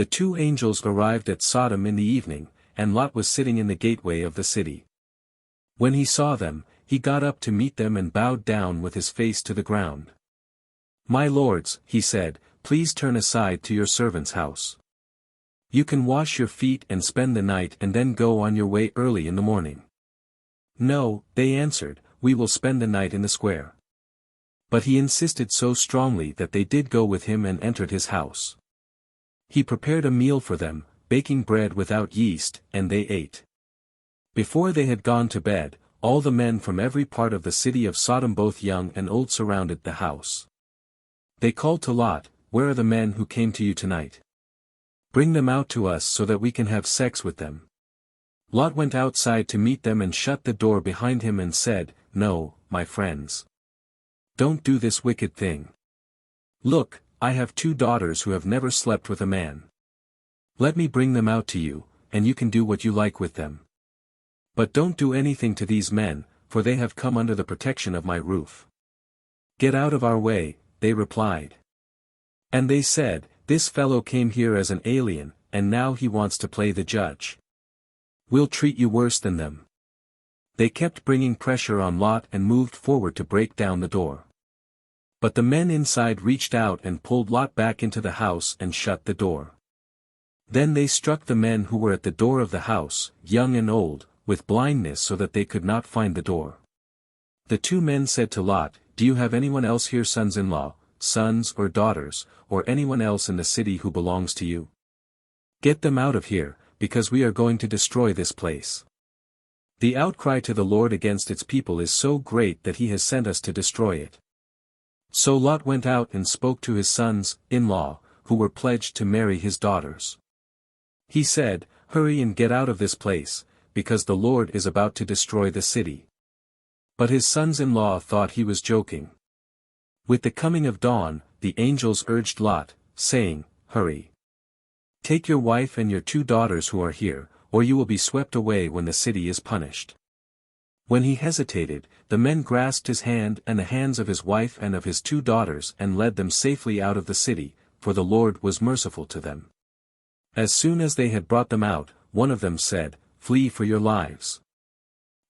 The two angels arrived at Sodom in the evening, and Lot was sitting in the gateway of the city. When he saw them, he got up to meet them and bowed down with his face to the ground. "My lords," he said, "please turn aside to your servant's house. You can wash your feet and spend the night and then go on your way early in the morning." "No," they answered, "we will spend the night in the square." But he insisted so strongly that they did go with him and entered his house. He prepared a meal for them, baking bread without yeast, and they ate. Before they had gone to bed, all the men from every part of the city of Sodom, both young and old, surrounded the house. They called to Lot, "Where are the men who came to you tonight? Bring them out to us so that we can have sex with them." Lot went outside to meet them and shut the door behind him and said, "No, my friends. Don't do this wicked thing. Look, I have 2 daughters who have never slept with a man. Let me bring them out to you, and you can do what you like with them. But don't do anything to these men, for they have come under the protection of my roof." "Get out of our way," they replied. And they said, "This fellow came here as an alien, and now he wants to play the judge. We'll treat you worse than them." They kept bringing pressure on Lot and moved forward to break down the door. But the men inside reached out and pulled Lot back into the house and shut the door. Then they struck the men who were at the door of the house, young and old, with blindness so that they could not find the door. The 2 men said to Lot, "Do you have anyone else here, sons-in-law, sons or daughters, or anyone else in the city who belongs to you? Get them out of here, because we are going to destroy this place. The outcry to the Lord against its people is so great that he has sent us to destroy it." So Lot went out and spoke to his sons-in-law, who were pledged to marry his daughters. He said, "Hurry and get out of this place, because the Lord is about to destroy the city." But his sons-in-law thought he was joking. With the coming of dawn, the angels urged Lot, saying, "Hurry. Take your wife and your 2 daughters who are here, or you will be swept away when the city is punished." When he hesitated, the men grasped his hand and the hands of his wife and of his 2 daughters and led them safely out of the city, for the Lord was merciful to them. As soon as they had brought them out, one of them said, "Flee for your lives.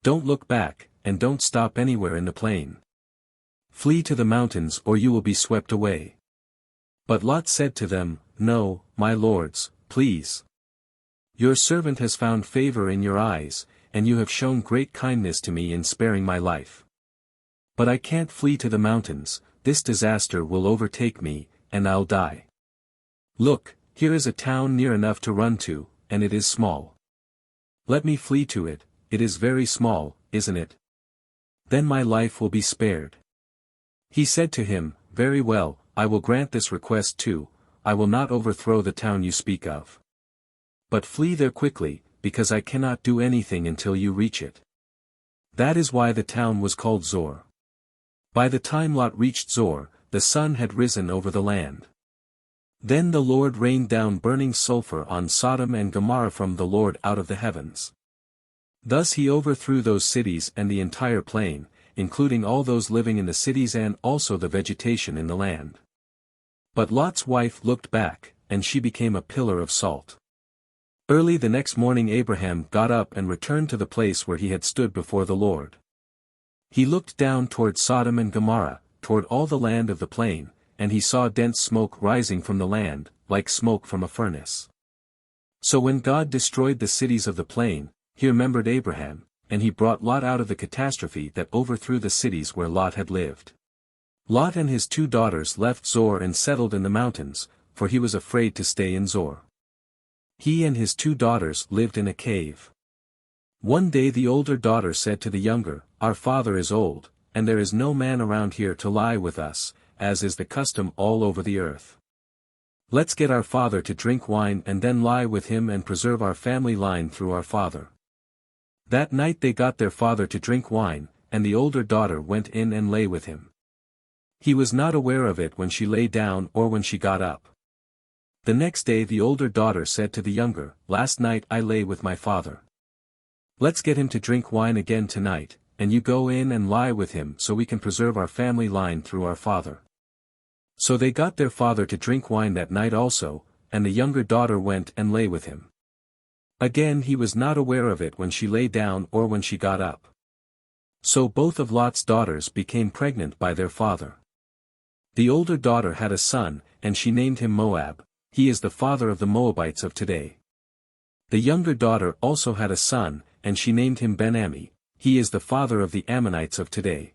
Don't look back, and don't stop anywhere in the plain. Flee to the mountains or you will be swept away." But Lot said to them, "No, my lords, please. Your servant has found favor in your eyes, and you have shown great kindness to me in sparing my life. But I can't flee to the mountains, this disaster will overtake me, and I'll die. Look, here is a town near enough to run to, and it is small. Let me flee to it, it is very small, isn't it? Then my life will be spared." He said to him, "Very well, I will grant this request too, I will not overthrow the town you speak of. But flee there quickly, because I cannot do anything until you reach it." That is why the town was called Zor. By the time Lot reached Zor, the sun had risen over the land. Then the Lord rained down burning sulfur on Sodom and Gomorrah from the Lord out of the heavens. Thus he overthrew those cities and the entire plain, including all those living in the cities and also the vegetation in the land. But Lot's wife looked back, and she became a pillar of salt. Early the next morning Abraham got up and returned to the place where he had stood before the Lord. He looked down toward Sodom and Gomorrah, toward all the land of the plain, and he saw dense smoke rising from the land, like smoke from a furnace. So when God destroyed the cities of the plain, he remembered Abraham, and he brought Lot out of the catastrophe that overthrew the cities where Lot had lived. Lot and his 2 daughters left Zor and settled in the mountains, for he was afraid to stay in Zor. He and his 2 daughters lived in a cave. One day the older daughter said to the younger, "Our father is old, and there is no man around here to lie with us, as is the custom all over the earth. Let's get our father to drink wine and then lie with him and preserve our family line through our father." That night they got their father to drink wine, and the older daughter went in and lay with him. He was not aware of it when she lay down or when she got up. The next day the older daughter said to the younger, "Last night I lay with my father. Let's get him to drink wine again tonight, and you go in and lie with him so we can preserve our family line through our father." So they got their father to drink wine that night also, and the younger daughter went and lay with him. Again he was not aware of it when she lay down or when she got up. So both of Lot's daughters became pregnant by their father. The older daughter had a son, and she named him Moab. He is the father of the Moabites of today. The younger daughter also had a son, and she named him Ben-Ammi. He is the father of the Ammonites of today.